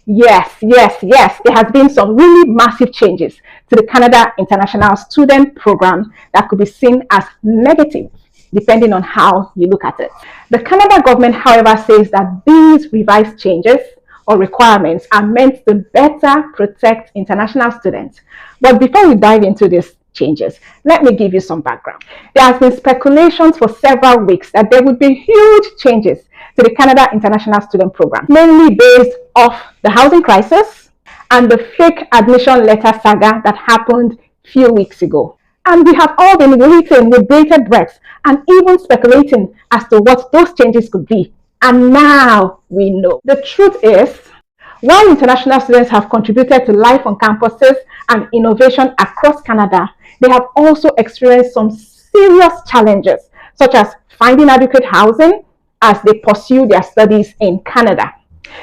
Yes. There has been some really massive changes to the Canada International Student Program that could be seen as negative, depending on how you look at it. The Canada government, however, says that these revised changes or requirements are meant to better protect international students. But before we dive into these changes, let me give you some background. There has been speculations for several weeks that there would be huge changes to the Canada International Student Program, mainly based off the housing crisis and the fake admission letter saga that happened a few weeks ago. And we have all been waiting with bated breath and even speculating as to what those changes could be. And now we know. The truth is, while international students have contributed to life on campuses and innovation across Canada, they have also experienced some serious challenges, such as finding adequate housing as they pursue their studies in Canada.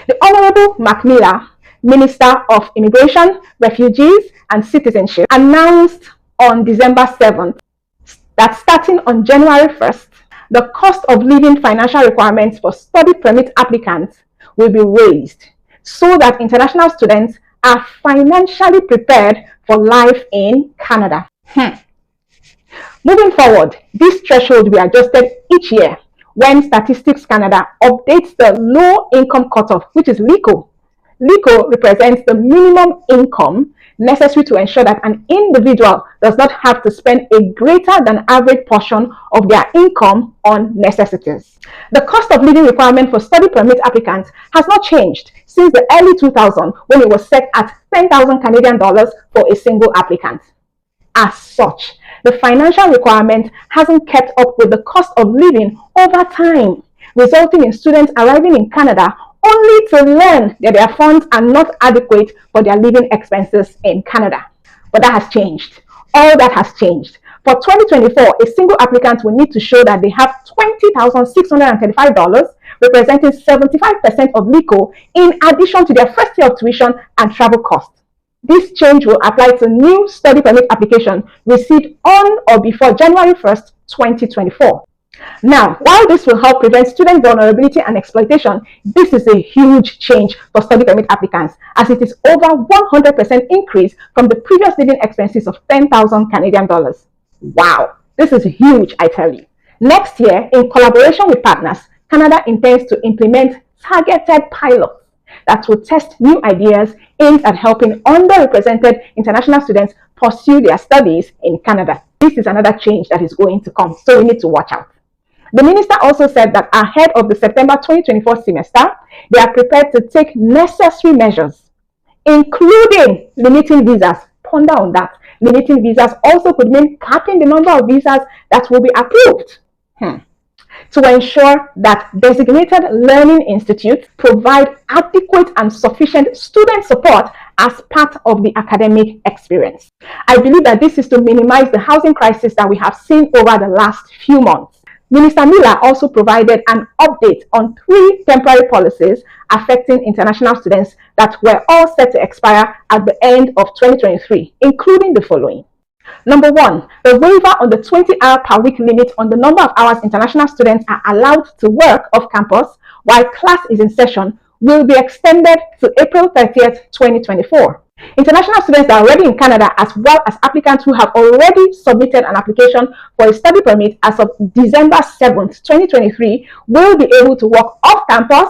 The Honorable Mark Miller, Minister of Immigration, Refugees and Citizenship, announced on December 7th that starting on January 1st, the cost of living financial requirements for study permit applicants will be raised so that international students are financially prepared for life in Canada. Moving forward, this threshold will be adjusted each year when Statistics Canada updates the low income cutoff, which is LICO. LICO represents the minimum income necessary to ensure that an individual does not have to spend a greater than average portion of their income on necessities. The cost of living requirement for study permit applicants has not changed since the early 2000s when it was set at 10,000 Canadian dollars for a single applicant. As such, the financial requirement hasn't kept up with the cost of living over time, resulting in students arriving in Canada only to learn that their funds are not adequate for their living expenses in Canada. But that has changed. All that has changed. For 2024, a single applicant will need to show that they have $20,635, representing 75% of LICO, in addition to their first year of tuition and travel costs. This change will apply to new study permit applications received on or before January 1st, 2024. Now, while this will help prevent student vulnerability and exploitation, this is a huge change for study permit applicants, as it is over 100% increase from the previous living expenses of 10,000 Canadian dollars. Wow, this is huge, I tell you. Next year, in collaboration with partners, Canada intends to implement targeted pilots that will test new ideas aimed at helping underrepresented international students pursue their studies in Canada. This is another change that is going to come, so we need to watch out. The minister also said that ahead of the September 2024 semester, they are prepared to take necessary measures, including limiting visas. Ponder on that. Limiting visas also could mean capping the number of visas that will be approved. To ensure that designated learning institutes provide adequate and sufficient student support as part of the academic experience. I believe that this is to minimize the housing crisis that we have seen over the last few months. Minister Miller also provided an update on 3 temporary policies affecting international students that were all set to expire at the end of 2023, including the following. Number 1, the waiver on the 20-hour per week limit on the number of hours international students are allowed to work off campus while class is in session will be extended to April 30th, 2024. International students that are already in Canada, as well as applicants who have already submitted an application for a study permit as of December 7th, 2023, will be able to work off campus,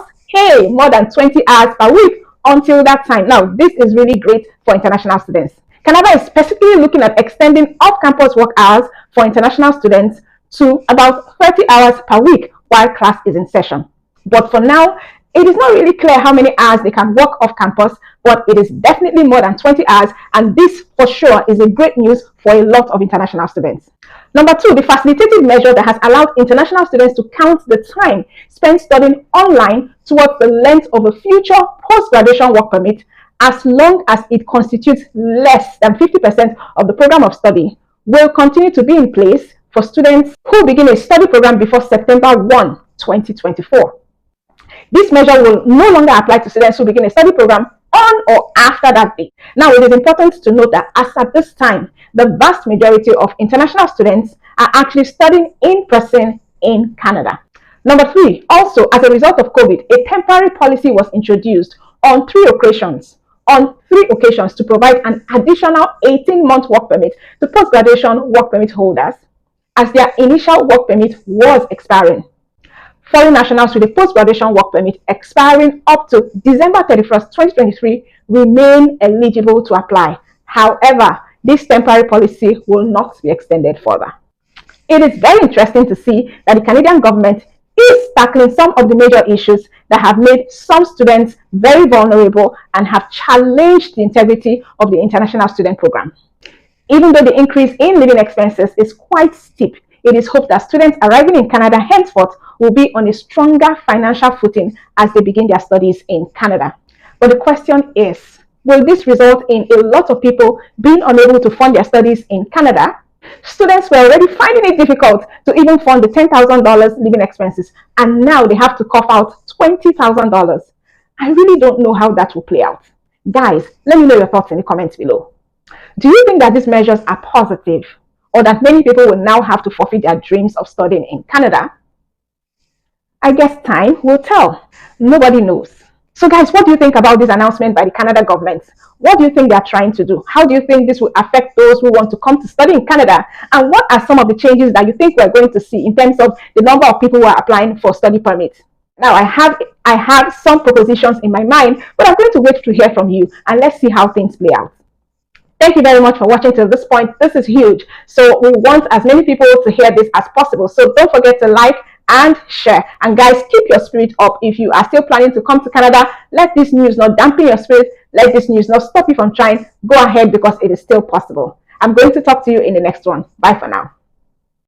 more than 20 hours per week until that time. Now, this is really great for international students. Canada is specifically looking at extending off-campus work hours for international students to about 30 hours per week while class is in session. But for now, it is not really clear how many hours they can work off campus, but it is definitely more than 20 hours, and this for sure is a great news for a lot of international students. Number 2, the facilitative measure that has allowed international students to count the time spent studying online towards the length of a future post-graduation work permit, as long as it constitutes less than 50% of the program of study, will continue to be in place for students who begin a study program before September 1, 2024. This measure will no longer apply to students who begin a study program on or after that date. Now, it is important to note that as at this time, the vast majority of international students are actually studying in person in Canada. Number 3, also as a result of COVID, a temporary policy was introduced on three occasions to provide an additional 18-month work permit to post-graduation work permit holders as their initial work permit was expiring. Foreign nationals with a post-graduation work permit expiring up to December 31st, 2023 remain eligible to apply. However, this temporary policy will not be extended further. It is very interesting to see that the Canadian government is tackling some of the major issues that have made some students very vulnerable and have challenged the integrity of the international student program. Even though the increase in living expenses is quite steep, it is hoped that students arriving in Canada henceforth will be on a stronger financial footing as they begin their studies in Canada. But the question is, will this result in a lot of people being unable to fund their studies in Canada? Students were already finding it difficult to even fund the $10,000 living expenses, and now they have to cough out $20,000. I really don't know how that will play out. Guys, let me know your thoughts in the comments below. Do you think that these measures are positive, or that many people will now have to forfeit their dreams of studying in Canada? I guess time will tell. Nobody knows. So guys, what do you think about this announcement by the Canada government? What do you think they are trying to do? How do you think this will affect those who want to come to study in Canada? And what are some of the changes that you think we're going to see in terms of the number of people who are applying for study permits? Now, I have some propositions in my mind, but I'm going to wait to hear from you, and let's see how things play out. Thank you very much for watching till this point. This is huge. So we want as many people to hear this as possible. So don't forget to like and share. And guys, keep your spirit up. If you are still planning to come to Canada, let this news not dampen your spirit. Let this news not stop you from trying. Go ahead, because it is still possible. I'm going to talk to you in the next one. Bye for now.